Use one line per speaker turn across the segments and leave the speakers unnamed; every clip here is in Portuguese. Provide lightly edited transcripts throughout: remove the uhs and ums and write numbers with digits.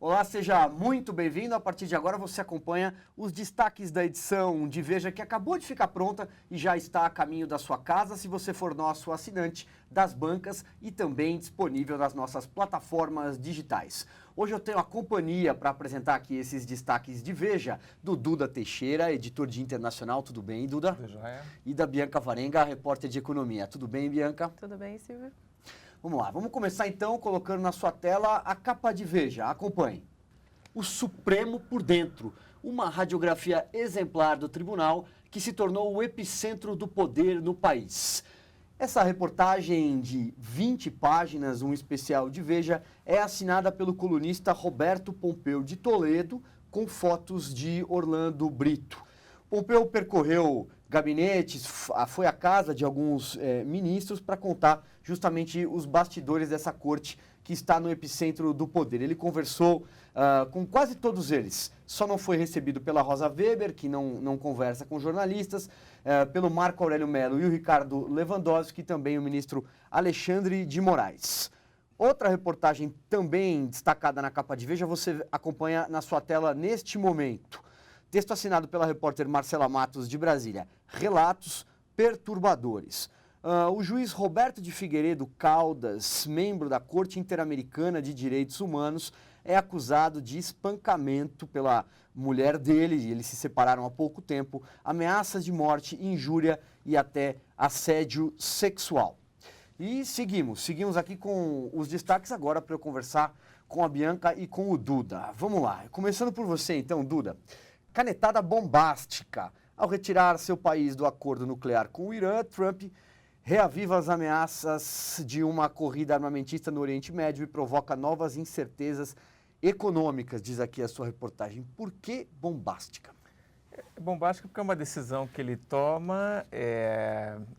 Olá, seja muito bem-vindo. A partir de agora você acompanha os destaques da edição de Veja, que acabou de ficar pronta e já está a caminho da sua casa, se você for nosso assinante das bancas e também disponível nas nossas plataformas digitais. Hoje eu tenho a companhia para apresentar aqui esses destaques de Veja, do Duda Teixeira, editor de Internacional. Tudo bem, Duda?
Tudo jóia.
E da Bianca Varenga, repórter de Economia. Tudo bem, Bianca?
Tudo bem, Silvio?
Vamos lá, vamos começar então colocando na sua tela a capa de Veja. Acompanhe. O Supremo por dentro, uma radiografia exemplar do tribunal que se tornou o epicentro do poder no país. Essa reportagem de 20 páginas, um especial de Veja, é assinada pelo colunista Roberto Pompeu de Toledo, com fotos de Orlando Brito. Pompeu percorreu gabinetes, foi à casa de alguns ministros para contar justamente os bastidores dessa corte que está no epicentro do poder. Ele conversou com quase todos eles, só não foi recebido pela Rosa Weber, que não conversa com jornalistas, pelo Marco Aurélio Mello e o Ricardo Lewandowski, e também o ministro Alexandre de Moraes. Outra reportagem também destacada na capa de Veja, você acompanha na sua tela neste momento. Texto assinado pela repórter Marcela Matos, de Brasília. Relatos perturbadores. O juiz Roberto de Figueiredo Caldas, membro da Corte Interamericana de Direitos Humanos, é acusado de espancamento pela mulher dele, eles se separaram há pouco tempo, ameaças de morte, injúria e até assédio sexual. E seguimos aqui com os destaques agora para eu conversar com a Bianca e com o Duda. Vamos lá, começando por você então, Duda. Canetada bombástica. Ao retirar seu país do acordo nuclear com o Irã, Trump reaviva as ameaças de uma corrida armamentista no Oriente Médio e provoca novas incertezas econômicas, diz aqui a sua reportagem. Por que bombástica?
É bombástica porque é uma decisão que ele toma,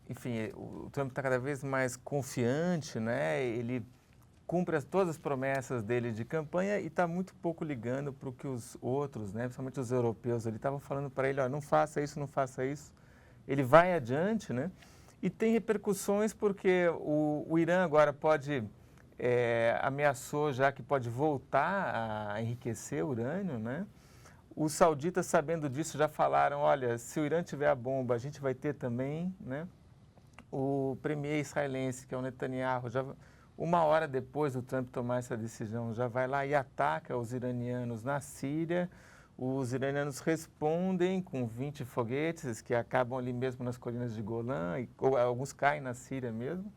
enfim, o Trump está cada vez mais confiante, né? Ele cumpre todas as promessas dele de campanha e está muito pouco ligando para o que os outros, né, principalmente os europeus, ele estavam falando para ele, ó, não faça isso, não faça isso. Ele vai adiante, né? E tem repercussões porque o Irã agora ameaçou já que pode voltar a enriquecer urânio, né? Os sauditas, sabendo disso, já falaram, olha, se o Irã tiver a bomba, a gente vai ter também, né? O premier israelense, que é o Netanyahu, já uma hora depois do Trump tomar essa decisão, já vai lá e ataca os iranianos na Síria. Os iranianos respondem com 20 foguetes que acabam ali mesmo nas colinas de Golã, ou alguns caem na Síria mesmo.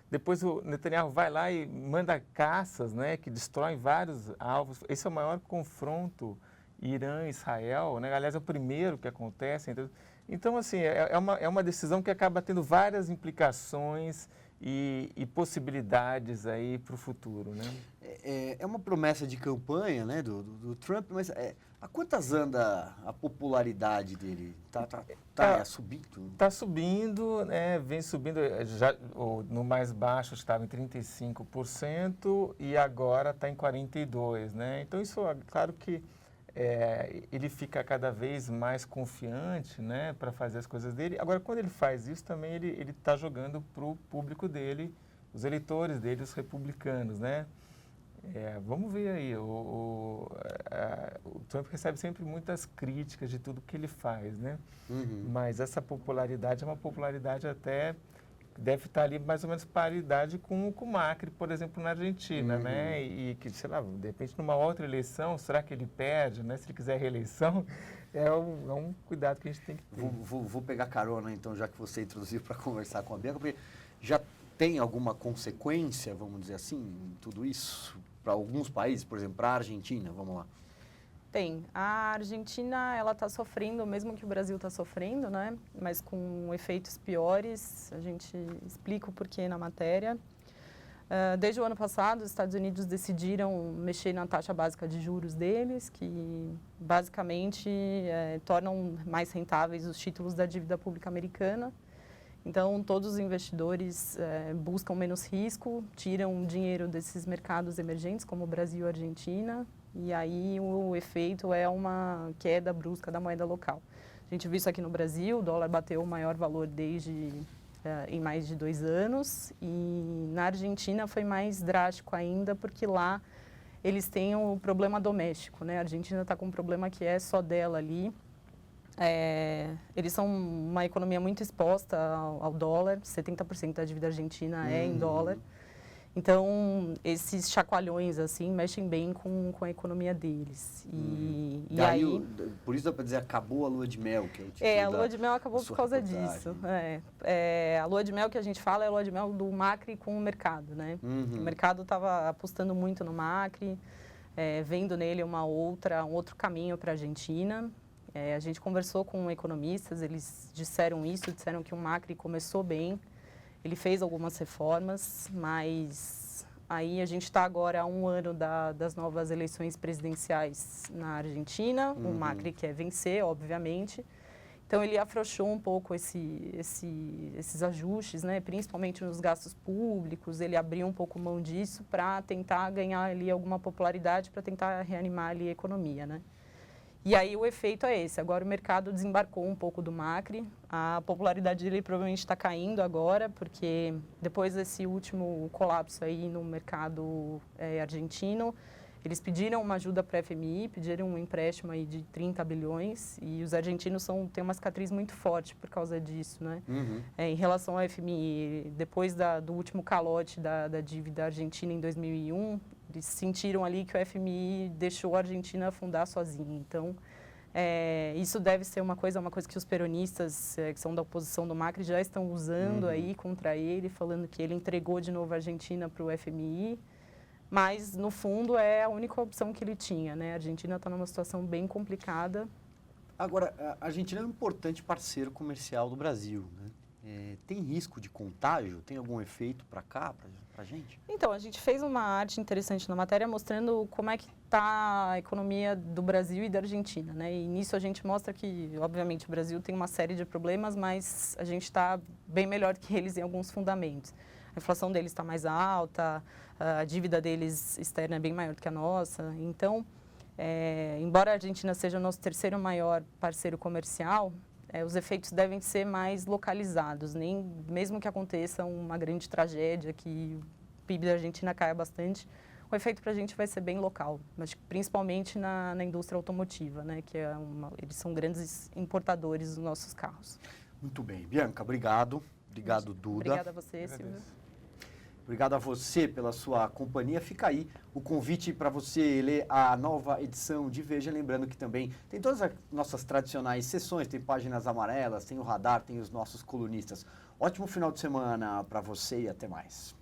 Depois o Netanyahu vai lá e manda caças, né, que destroem vários alvos. Esse é o maior confronto Irã-Israel, né? Aliás, é o primeiro que acontece. Então, assim, é uma decisão que acaba tendo várias implicações e possibilidades aí para o futuro, né?
É uma promessa de campanha, né, do Trump, mas a quantas anda a popularidade dele? Tá subindo?
Está subindo, né, vem subindo, já, no mais baixo estava em 35% e agora está em 42%, né? Então, isso, claro que ele fica cada vez mais confiante, né, para fazer as coisas dele. Agora, quando ele faz isso, também ele está jogando para o público dele, os eleitores dele, os republicanos, né? Vamos ver aí, o Trump recebe sempre muitas críticas de tudo que ele faz, né?
Uhum.
Mas essa popularidade é uma popularidade até deve estar ali mais ou menos paridade com o Macri, por exemplo, na Argentina,
uhum,
né? E que, sei lá, de repente, numa outra eleição, será que ele perde, né? Se ele quiser reeleição, é um cuidado que a gente tem que ter.
Vou pegar carona, então, já que você introduziu para conversar com a Bianca, porque já tem alguma consequência, vamos dizer assim, em tudo isso? Para alguns países, por exemplo, para a Argentina, vamos lá.
Tem. A Argentina, ela está sofrendo, mesmo que o Brasil está sofrendo, né? Mas com efeitos piores. A gente explica o porquê na matéria. Desde o ano passado, os Estados Unidos decidiram mexer na taxa básica de juros deles, que basicamente tornam mais rentáveis os títulos da dívida pública americana. Então, todos os investidores buscam menos risco, tiram dinheiro desses mercados emergentes, como o Brasil e a Argentina, e aí o efeito é uma queda brusca da moeda local. A gente viu isso aqui no Brasil, o dólar bateu o maior valor em mais de 2 anos, e na Argentina foi mais drástico ainda, porque lá eles têm o problema doméstico, né? A Argentina está com um problema que é só dela ali. Eles são uma economia muito exposta ao dólar, 70% da dívida argentina é em dólar. Então, esses chacoalhões, assim, mexem bem com a economia deles. E aí
por isso dá para dizer, acabou a lua de mel, que é o título
a lua de mel acabou por causa disso. A lua de mel que a gente fala é a lua de mel do Macri com o mercado, né? O mercado estava apostando muito no Macri, vendo nele um outro caminho para a Argentina. A gente conversou com economistas, eles disseram que o Macri começou bem, ele fez algumas reformas, mas aí a gente está agora há um ano das novas eleições presidenciais na Argentina, o Macri quer vencer, obviamente, então ele afrouxou um pouco esses ajustes, né, principalmente nos gastos públicos, ele abriu um pouco mão disso para tentar ganhar ali alguma popularidade, para tentar reanimar ali a economia, né. E aí o efeito é esse, agora o mercado desembarcou um pouco do Macri, a popularidade dele provavelmente está caindo agora, porque depois desse último colapso aí no mercado argentino, eles pediram uma ajuda para a FMI, pediram um empréstimo aí de 30 bilhões, e os argentinos têm uma cicatriz muito forte por causa disso, né? Em relação ao FMI, depois do último calote da dívida argentina em 2001, eles sentiram ali que o FMI deixou a Argentina afundar sozinha. Então, isso deve ser uma coisa que os peronistas, que são da oposição do Macri, já estão usando aí contra ele, falando que ele entregou de novo a Argentina para o FMI. Mas, no fundo, é a única opção que ele tinha, né? A Argentina está numa situação bem complicada.
Agora, a Argentina é um importante parceiro comercial do Brasil, né? Tem risco de contágio? Tem algum efeito para cá, para a gente?
Então, a gente fez uma arte interessante na matéria mostrando como é que está a economia do Brasil e da Argentina, né? E nisso a gente mostra que, obviamente, o Brasil tem uma série de problemas, mas a gente está bem melhor que eles em alguns fundamentos. A inflação deles está mais alta, a dívida deles externa é bem maior do que a nossa. Então, embora a Argentina seja o nosso terceiro maior parceiro comercial, os efeitos devem ser mais localizados, mesmo que aconteça uma grande tragédia, que o PIB da Argentina caia bastante, o efeito para a gente vai ser bem local, mas principalmente na indústria automotiva, né, que eles são grandes importadores dos nossos carros.
Muito bem. Bianca, obrigado. Obrigado, Duda.
Obrigada a você, Silvio.
Obrigado a você pela sua companhia. Fica aí o convite para você ler a nova edição de Veja. Lembrando que também tem todas as nossas tradicionais sessões, tem páginas amarelas, tem o radar, tem os nossos colunistas. Ótimo final de semana para você e até mais.